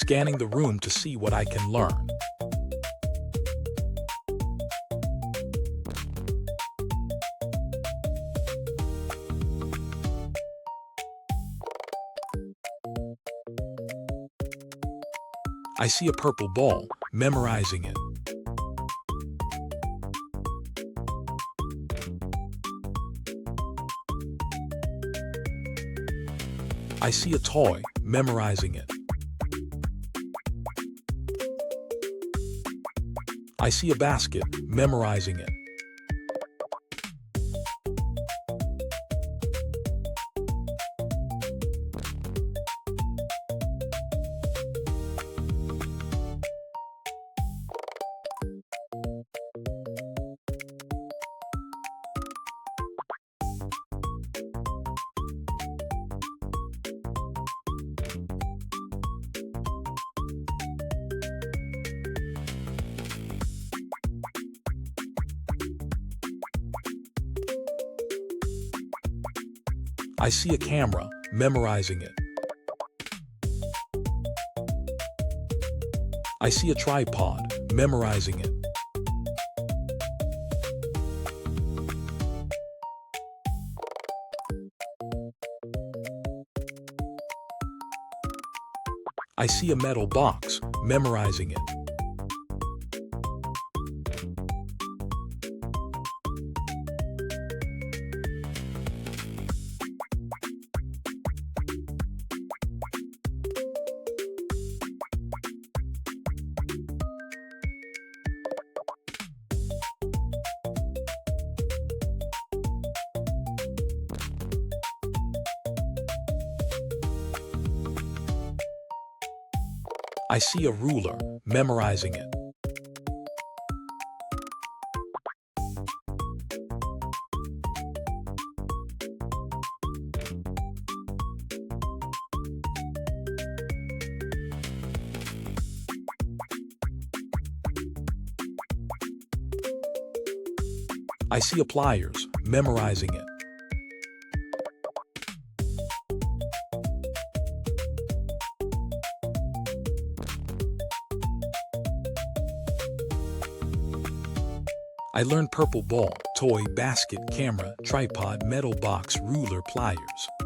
scanning the room to see what I can learn. I see a purple ball, memorizing it. I see a toy, memorizing it. I see a basket, memorizing it. I see a camera, memorizing it. I see a tripod, memorizing it. I see a metal box, memorizing it. I see a ruler, memorizing it. I see a pliers, memorizing it. I learned purple ball, toy, basket, camera, tripod, metal box, ruler, pliers.